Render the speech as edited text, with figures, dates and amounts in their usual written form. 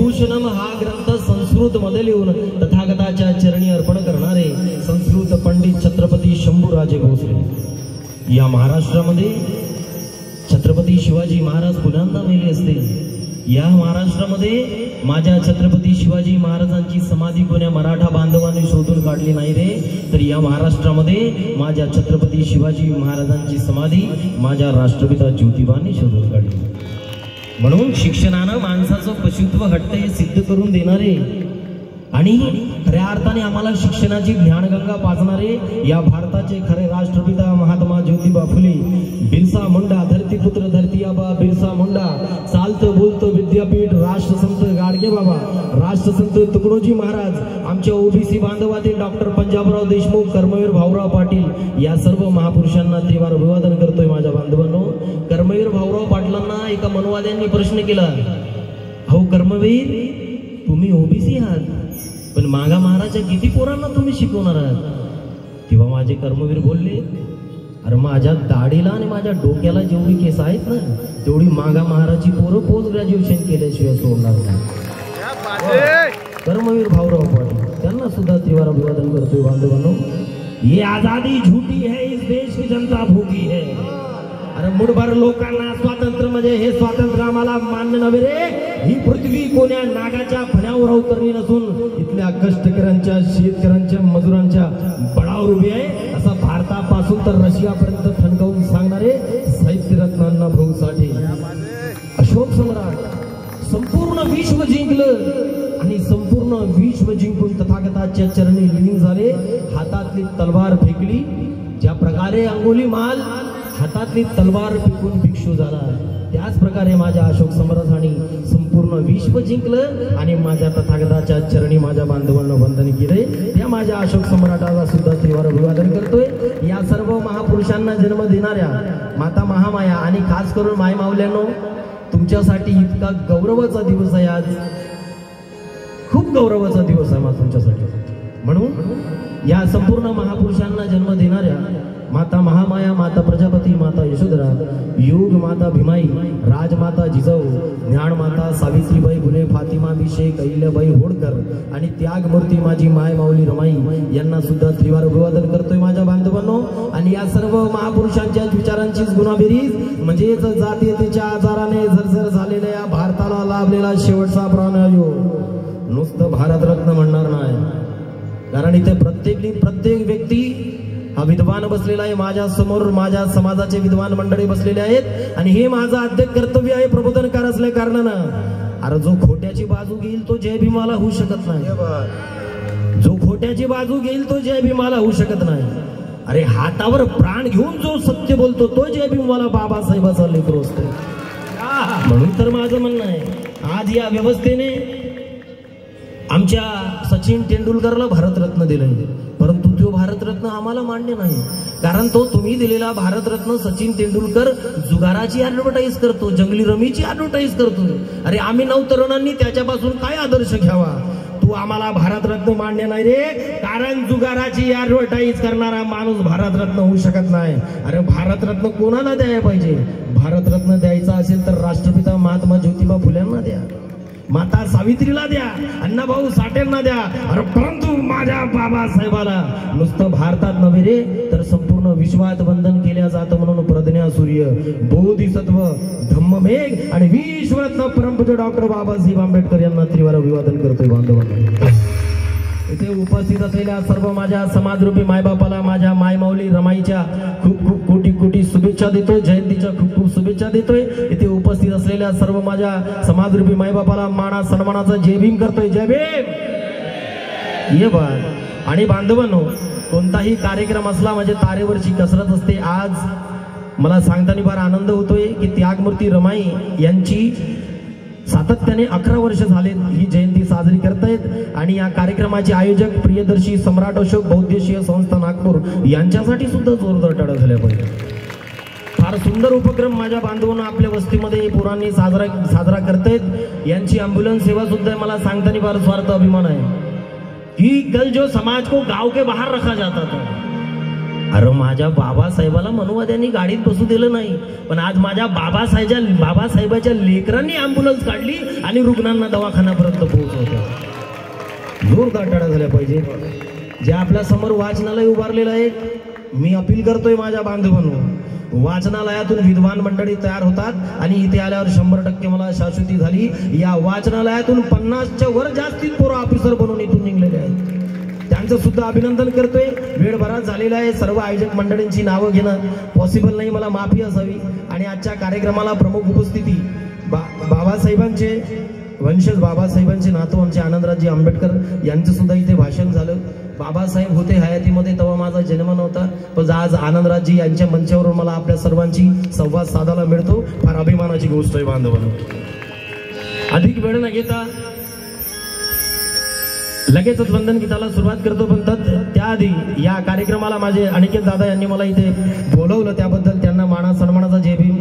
भूषणम हा ग्रंथ संस्कृत मध्ये लिहून तथागताच्या चरणी अर्पण करणारे संस्कृत पंडित छत्रपती शंभूराजे भोसले। या महाराष्ट्रामध्ये छत्रपती शिवाजी महाराज पुन्हा मेले असते। या महाराष्ट्रामध्ये माझ्या छत्रपती शिवाजी महाराजांची समाधी कोण्या मराठा बांधवांनी शोधून काढली नाही रे, तर या महाराष्ट्रामध्ये माझ्या छत्रपती शिवाजी महाराजांची समाधी माझ्या राष्ट्रपिता ज्योतिबांनी शोधून काढली। म्हणून शिक्षणानं माणसाचं पशुत्व घट्ट हे सिद्ध करून देणारे आणि खऱ्या अर्थाने आम्हाला शिक्षणाची ज्ञानगंगा पाजणारे या भारताचे खरे राष्ट्रपिता महात्मा ज्योतिबा फुले, बिरसा मुंडा, धरतीपुत्र धरती आबा बिरसा मुंडा, चालतं बोलतं विद्यापीठ राष्ट्रसंत गाडगे बाबा, राष्ट्रसंत तुकडोजी महाराज, आमच्या ओबीसी बांधवातील डॉक्टर पंजाबराव देशमुख, कर्मवीर भाऊराव पाटील, या सर्व महापुरुषांना त्रिवार अभिवादन करतोय माझ्या बांधवांनो। कर्मवीर भाऊराव पाटलांना एका मनवाद्यांनी प्रश्न केला, अहो कर्मवीर तुम्ही ओबीसी आहात पण मागा महाराजच्या किती पोरांना तुम्ही शिकवणार आहात? तेव्हा माझे कर्मवीर बोलले, अरे माझ्या दाढीला आणि माझ्या डोक्याला जेवढी केस आहेत ना तेवढी मागा महाराजची पोरं पोस्ट ग्रॅज्युएशन केल्याशिवाय सोडणार नाही। कर्मवीर भाऊराव पाटील त्यांना सुद्धा त्रिवार अभिवादन करतोय बांधवांनो। ये आजादी झूठी है, इस देश की जनता भूखी है। अरे मुठभर लोकांना स्वातंत्र्य म्हणजे हे स्वातंत्र्य आम्हाला मान्य नव्हे रे। ही पृथ्वी कोण्या नागाच्या फण्यावर अवतरली नसून इथल्या कष्टकऱ्यांच्या, शेतकऱ्यांच्या, मजुरांच्या बळावर उभी आहे, असा भारतापासून तर रशियापर्यंत ठणकावून सांगणारे साहित्यरत्न अण्णाभाऊ साठे, अशोक सम्राट संपूर्ण विश्व जिंकलं आणि संपूर्ण विश्व जिंकून तथागताच्या चरणी लीन झाले। हातातली तलवार फेकली, ज्या प्रकारे अंगोली माल हातातली तलवार फेकून भिक्षू झाला, त्याच प्रकारे माझ्या अशोक सम्राटांनी संपूर्ण विश्व जिंकलं आणि माझ्या तथागताच्या चरणी माझ्या बांधवांना वंदन केले। त्या माझ्या अशोक सम्राटाला सुद्धा त्रिवार अभिवादन करतोय। या सर्व महापुरुषांना जन्म देणाऱ्या माता महामाया आणि खास करून माय माऊल्यांनो, तुमच्यासाठी इतका गौरवाचा दिवस आहे आज, खूप गौरवाचा दिवस आहे माझा तुमच्यासाठी। म्हणून या संपूर्ण महापुरुषांना जन्म देणाऱ्या माता महामाया, माता प्रजापती, माता यशोधरा, योग माता भीमाई, राजमाता जिजाऊ, ज्ञानमाता सावित्रीबाई फुले, फातिमाबी शेख, अहिल्याबाई होळकर आणि त्यागमूर्ती माझी माय माऊली रमाई यांना सुद्धा त्रिवार अभिवादन करतोय माझ्या बांधवांनो। आणि या सर्व महापुरुषांच्या विचारांचीच गुणाबेरीज म्हणजेच जातीयतेच्या आजाराने झरझर झालेल्या या भारताला लाभलेला शेवटचा प्राणवायू नुसतं भारतरत्न म्हणणार नाही, कारण इथे प्रत्येक व्यक्ती हा विद्वान बसलेला आहे माझ्या समोर, माझ्या समाजाचे विद्वान मंडळी बसलेले आहेत आणि हे माझं आद्य कर्तव्य आहे प्रबोधनकार असल्या कारणानं। अरे जो खोट्याची बाजू घेईल तो जय भीमाला होऊ शकत नाही, जो खोट्याची बाजू घेईल तो जय भीमाला होऊ शकत नाही। अरे हातावर प्राण घेऊन जो सत्य बोलतो तो जय भीमाला बाबासाहेबाचा लेकरू असतो। म्हणून तर माझं म्हणणं आहे, आज या व्यवस्थेने आमच्या सचिन तेंडुलकरला भारतरत्न दिलं, परंतु तो भारतरत्न आम्हाला मान्य नाही, कारण तो तुम्ही दिलेला भारतरत्न सचिन तेंडुलकर जुगाराची ऍडव्हर्टाईज करतो, जंगली रमीची ऍडव्हर्टाईज करतो। अरे आम्ही नवतरुणांनी त्याच्यापासून काय आदर्श घ्यावा? तू आम्हाला भारतरत्न मान्य नाही रे, कारण जुगाराची ऍडव्हर्टाईज करणारा माणूस भारतरत्न होऊ शकत नाही। अरे भारतरत्न कोणाला द्यायला पाहिजे? भारतरत्न द्यायचा असेल तर राष्ट्रपिता महात्मा ज्योतिबा फुल्यांना द्या, माता सावित्रीला द्या, अण्णाभाऊ साठेंना द्या। अरे परंतु माझ्या बाबासाहेबाला नुसतं भारतात नव्हे रे तर संपूर्ण विश्वात वंदन केल्या जातं। म्हणून प्रज्ञा सूर्य, बोधिसत्व, धम्ममेघ आणि विश्वरत्न परमपूज्य डॉक्टर बाबासाहेब आंबेडकर यांना त्रिवार अभिवादन करतोय बांधवांनो। इथे उपस्थित असलेल्या सर्व माझ्या समाजरूपी मायबापाला माझ्या मायमाऊली रमाईच्या खूप खूप कोटी शुभेच्छा देतोय, जयंतीच्या खूप खूप शुभेच्छा देतोय। इथे उपस्थित असलेल्या सर्व माझ्या समाजरूपी मायबापाला माना सन्मानाचा जय भीम करतोय, जय भीम। ये बात आणि बांधवांनो, कोणताही कार्यक्रम असला म्हणजे तारेवरची कसरत असते। आज मला सांगताना फार आनंद होतोय की त्यागमूर्ती रमाई यांची सातत्याने 11 वर्ष झाले ही जयंती साजरी करतायत आणि या कार्यक्रमाचे आयोजक प्रियदर्शी सम्राट अशोक बौद्धशीय संस्था नागपूर यांच्यासाठी सुद्धा जोरदार टाळ्या झाल्या पाहिजे। फार सुंदर उपक्रम माझ्या बांधवांना आपल्या वस्तीमध्ये पोरांनी साजरा करतायत। यांची ॲम्ब्युलन्स सेवा सुद्धा मला सांगताना फार स्वार्थ अभिमान आहे कि कल जो समाज को गांव के बाहर रखा जाता था, अरे माझ्या बाबासाहेबाला मनुवाद्यांनी गाडीत बसू दिलं नाही, पण आज माझ्या बाबासाहेबाच्या लेकरांनी अँब्युलन्स काढली आणि रुग्णांना दवाखान्यापर्यंत पोहोचवत्या. जोरदार टाळ्या झाल्या पाहिजे. जे आपल्या समोर वाचनालय उभारलेलं आहे, मी अपील करतोय माझ्या बांधवांनो, वाचनालयातून विद्वान मंडळी तयार होतात आणि इथे आल्यावर 100% मला शाश्वती झाली. या वाचनालयातून 50च्या वर जास्तीत पोरं ऑफिसर बनून इथून निघलेले आहेत. त्यांचं सुद्धा अभिनंदन करतोय. वेळ बराच झालेला आहे. सर्व आयोजक मंडळींची नावं घेणं पॉसिबल नाही, मला माफी असावी. आणि आजच्या कार्यक्रमाला प्रमुख उपस्थिती बाबासाहेबांचे वंशज, बाबासाहेबांचे नातू आमचे आनंदराजी आंबेडकर यांचं सुद्धा इथे भाषण झालं. बाबासाहेब होते हयातीमध्ये तेव्हा माझा जन्म नव्हता, पण आज आनंदराजी यांच्या मंचावरून मला आपल्या सर्वांची संवाद साधायला मिळतो. फार अभिमानाची गोष्ट आहे बांधवांनो. अधिक वेळ न घेता लगेचच वंदन गीताला सुरुवात करतो, पण त्याआधी या कार्यक्रमाला माझे अनिकेत दादा यांनी मला इथे बोलवलं, त्याबद्दल त्यांना माना सन्मानाचा जय भीम.